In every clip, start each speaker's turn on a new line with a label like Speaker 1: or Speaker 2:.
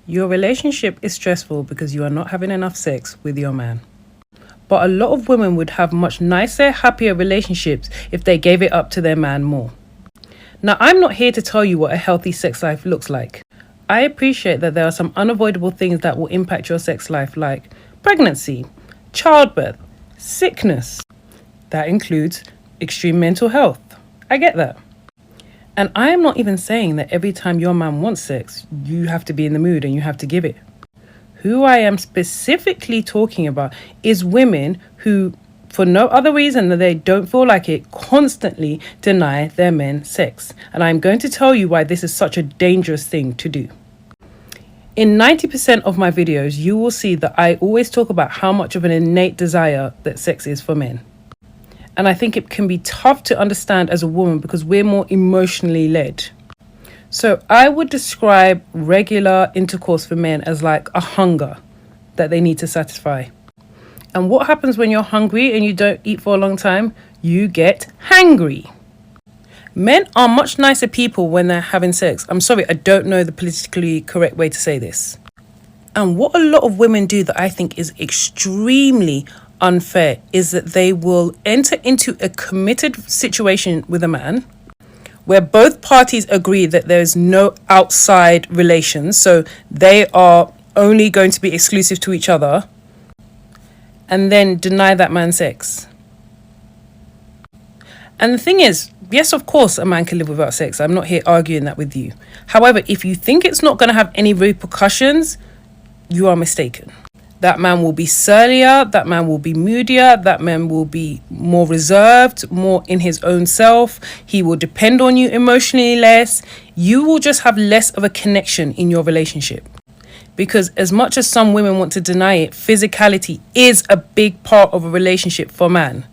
Speaker 1: Your relationship is stressful because you are not having enough sex with your man. But a lot of women would have much nicer, happier relationships if they gave it up to their man more. Now, I'm not here to tell you what a healthy sex life looks like. I appreciate that there are some unavoidable things that will impact your sex life, like pregnancy, childbirth, sickness. That includes extreme mental health. I get that. And I am not even saying that every time your man wants sex, you have to be in the mood and you have to give it. Who I am specifically talking about is women who, for no other reason than they don't feel like it, constantly deny their men sex. And I'm going to tell you why this is such a dangerous thing to do. In 90% of my videos, you will see that I always talk about how much of an innate desire that sex is for men. And I think it can be tough to understand as a woman because we're more emotionally led. So I would describe regular intercourse for men as like a hunger that they need to satisfy. And what happens when you're hungry and you don't eat for a long time? You get hangry. Men are much nicer people when they're having sex. I'm sorry, I don't know the politically correct way to say this. And what a lot of women do that I think is extremely unfair is that they will enter into a committed situation with a man where both parties agree that there's no outside relations, so they are only going to be exclusive to each other, and then deny that man sex. And the thing is, yes, of course, a man can live without sex. I'm not here arguing that with you. However, if you think it's not going to have any repercussions, you are mistaken. That man will be surlier, that man will be moodier, that man will be more reserved, more in his own self. He will depend on you emotionally less. You will just have less of a connection in your relationship. Because as much as some women want to deny it, physicality is a big part of a relationship for man.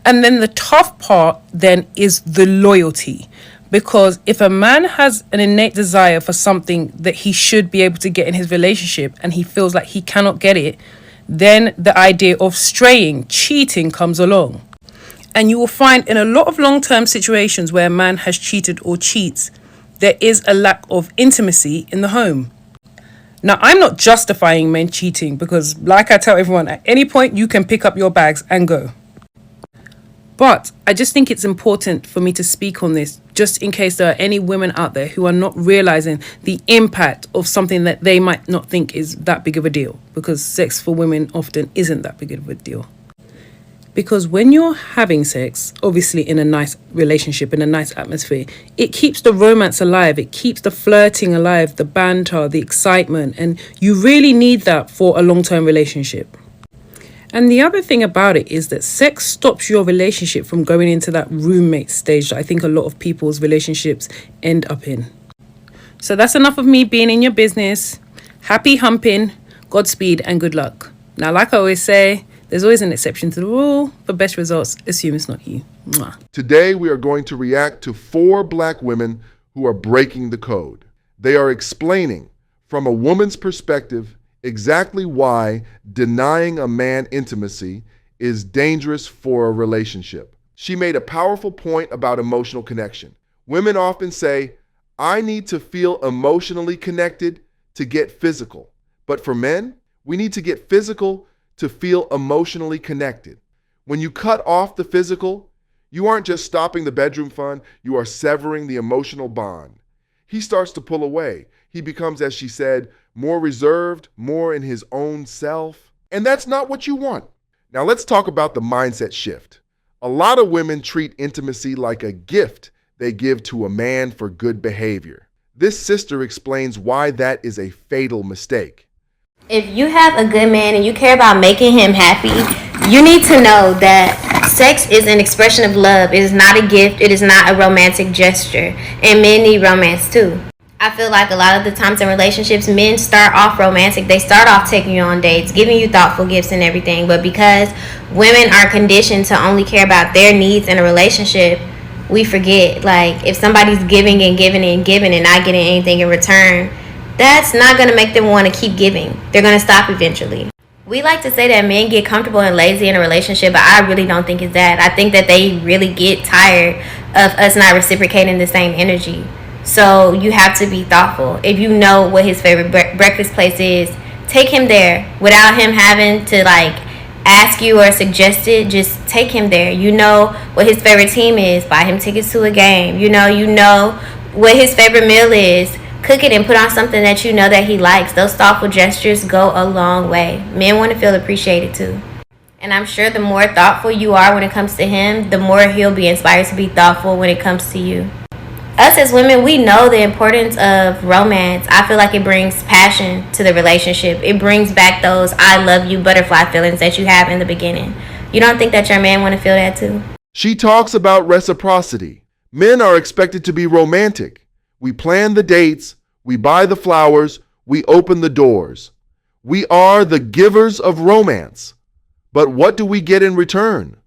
Speaker 1: And then the tough part then is the loyalty. Because if a man has an innate desire for something that he should be able to get in his relationship and he feels like he cannot get it, then the idea of straying, cheating comes along. And you will find in a lot of long-term situations where a man has cheated or cheats, there is a lack of intimacy in the home. Now, I'm not justifying men cheating because, like I tell everyone, at any point you can pick up your bags and go. But I just think it's important for me to speak on this, just in case there are any women out there who are not realizing the impact of something that they might not think is that big of a deal, because sex for women often isn't that big of a deal. Because when you're having sex, obviously in a nice relationship, in a nice atmosphere, it keeps the romance alive, it keeps the flirting alive, the banter, the excitement, and you really need that for a long-term relationship. And the other thing about it is that sex stops your relationship from going into that roommate stage that I think a lot of people's relationships end up in. So that's enough of me being in your business. Happy humping, Godspeed, and good luck. Now, like I always say, there's always an exception to the rule. For best results, assume it's not you. Mwah.
Speaker 2: Today, we are going to react to 4 black women who are breaking the code. They are explaining, from a woman's perspective, exactly why denying a man intimacy is dangerous for a relationship. She made a powerful point about emotional connection. Women often say, I need to feel emotionally connected to get physical. But for men, we need to get physical to feel emotionally connected. When you cut off the physical, you aren't just stopping the bedroom fun, you are severing the emotional bond. He starts to pull away. He becomes, as she said, more reserved, more in his own self. And that's not what you want. Now let's talk about the mindset shift. A lot of women treat intimacy like a gift they give to a man for good behavior. This sister explains why that is a fatal mistake.
Speaker 3: If you have a good man and you care about making him happy, you need to know that sex is an expression of love. It is not a gift. It is not a romantic gesture. And men need romance too. I feel like a lot of the times in relationships, men start off romantic. They start off taking you on dates, giving you thoughtful gifts and everything. But because women are conditioned to only care about their needs in a relationship, we forget, like, if somebody's giving and giving and giving and not getting anything in return, that's not going to make them want to keep giving. They're going to stop eventually. We like to say that men get comfortable and lazy in a relationship, but I really don't think it's that. I think that they really get tired of us not reciprocating the same energy. So you have to be thoughtful. If you know what his favorite breakfast place is, take him there without him having to like ask you or suggest it. Just take him there. You know what his favorite team is, buy him tickets to a game. You know what his favorite meal is, cook it and put on something that you know that he likes. Those thoughtful gestures go a long way. Men want to feel appreciated too. And I'm sure the more thoughtful you are when it comes to him, the more he'll be inspired to be thoughtful when it comes to you. Us as women, we know the importance of romance. I feel like it brings passion to the relationship. It brings back those I love you butterfly feelings that you have in the beginning. You don't think that your man want to feel that too?
Speaker 2: She talks about reciprocity. Men are expected to be romantic. We plan the dates, we buy the flowers, we open the doors. We are the givers of romance. But what do we get in return?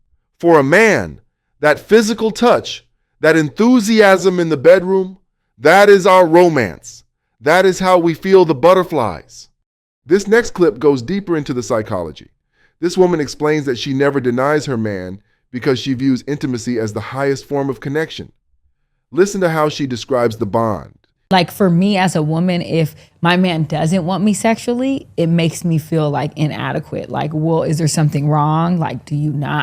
Speaker 2: For a man, that physical touch, that enthusiasm in the bedroom, that is our romance. That is how we feel the butterflies. This next clip goes deeper into the psychology. This woman explains that she never denies her man because she views intimacy as the highest form of connection. Listen to how she describes the bond.
Speaker 4: Like for me as a woman, if my man doesn't want me sexually, it makes me feel like inadequate. Like, well, is there something wrong? Like,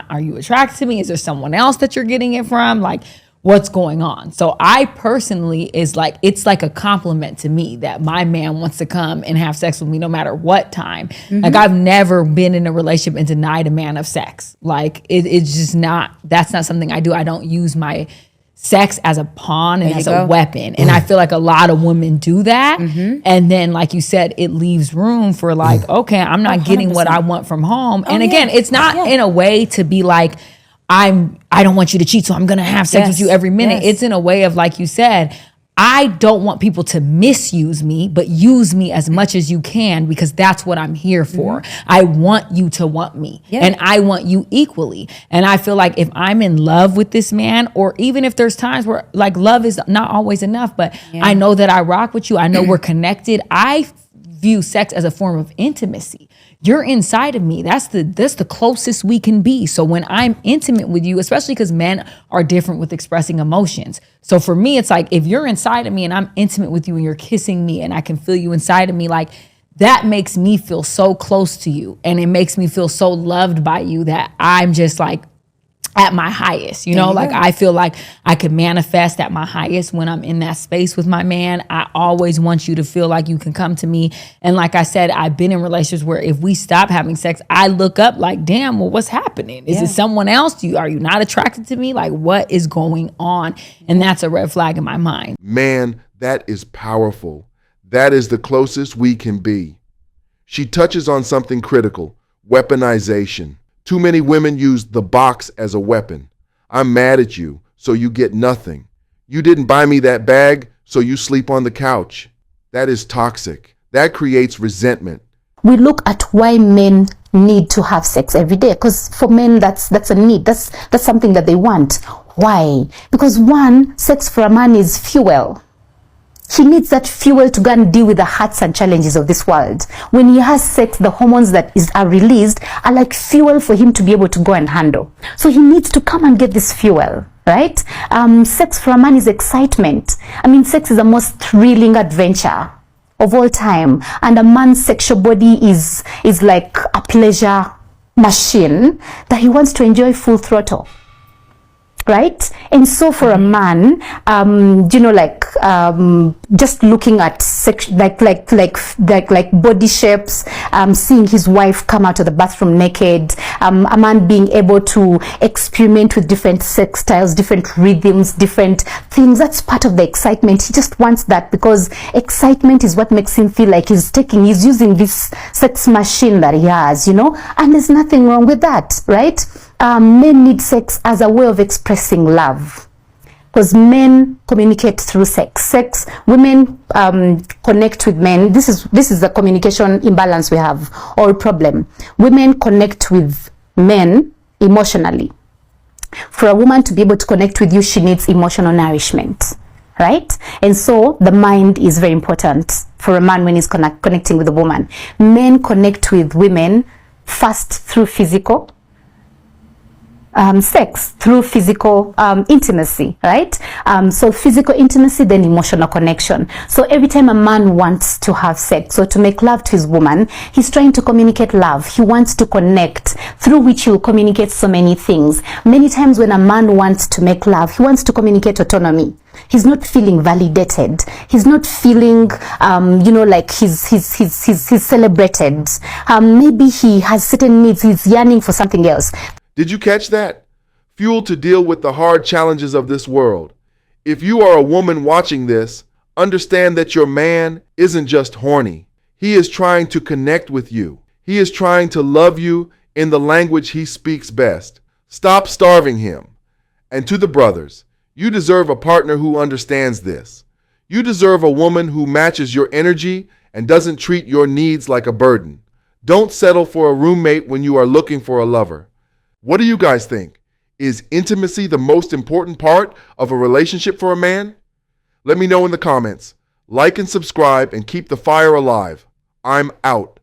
Speaker 4: are you attracted to me? Is there someone else that you're getting it from? Like, what's going on? So I personally it's like a compliment to me that my man wants to come and have sex with me no matter what time. Like I've never been in a relationship and denied a man of sex. Like it's just that's not something I do. I don't use my sex as a pawn and as a weapon. And I feel like a lot of women do that. And then, like you said, it leaves room for like, okay, I'm not 100%. Getting what I want from home. And again, it's not in a way to be like, I don't want you to cheat, so I'm gonna have sex with you every minute. It's in a way of, like you said, I don't want people to misuse me, but use me as much as you can because that's what I'm here for. I want you to want me and I want you equally. And I feel like if I'm in love with this man, or even if there's times where like love is not always enough, but I know that I rock with you, I know we're connected. I view sex as a form of intimacy. You're inside of me. That's the closest we can be. So when I'm intimate with you, especially because men are different with expressing emotions. So for me, it's like if you're inside of me and I'm intimate with you and you're kissing me and I can feel you inside of me, like that makes me feel so close to you. And it makes me feel so loved by you that I'm just like at my highest, like I feel like I could manifest at my highest when I'm in that space with my man. I always want you to feel like you can come to me. And like I said, I've been in relationships where if we stop having sex, I look up like, damn, well, what's happening? Is it someone else? Are you not attracted to me? Like, what is going on? And that's a red flag in my mind.
Speaker 2: Man, that is powerful. That is the closest we can be. She touches on something critical, weaponization. Too many women use the box as a weapon. I'm mad at you, so you get nothing. You didn't buy me that bag, so you sleep on the couch. That is toxic. That creates resentment.
Speaker 5: We look at why men need to have sex every day, because for men that's a need. That's something that they want. Why? Because one, sex for a man is fuel. He needs that fuel to go and deal with the hurts and challenges of this world. When he has sex, the hormones that are released are like fuel for him to be able to go and handle. So he needs to come and get this fuel, right? Sex for a man is excitement. I mean, sex is the most thrilling adventure of all time. And a man's sexual body is like a pleasure machine that he wants to enjoy full throttle. Right? And so for a man, just looking at sex, like body shapes, seeing his wife come out of the bathroom naked, a man being able to experiment with different sex styles, different rhythms, different things, that's part of the excitement. He just wants that because excitement is what makes him feel like he's using this sex machine that he has, and there's nothing wrong with that, right? Men need sex as a way of expressing love, because men communicate through sex. Women connect with men. This is the communication imbalance we have, or problem. Women connect with men emotionally. For a woman to be able to connect with you, she needs emotional nourishment, right? And so the mind is very important for a man when he's connecting with a woman. Men connect with women first through physical, sex through physical intimacy, right? So physical intimacy, then emotional connection. So every time a man wants to have sex or to make love to his woman, he's trying to communicate love. He wants to connect, through which he will communicate so many things. Many times when a man wants to make love, he wants to communicate autonomy. He's not feeling validated. He's not feeling, like he's celebrated. Maybe he has certain needs. He's yearning for something else.
Speaker 2: Did you catch that? Fuel to deal with the hard challenges of this world. If you are a woman watching this, understand that your man isn't just horny. He is trying to connect with you. He is trying to love you in the language he speaks best. Stop starving him. And to the brothers, you deserve a partner who understands this. You deserve a woman who matches your energy and doesn't treat your needs like a burden. Don't settle for a roommate when you are looking for a lover. What do you guys think? Is intimacy the most important part of a relationship for a man? Let me know in the comments. Like and subscribe and keep the fire alive. I'm out.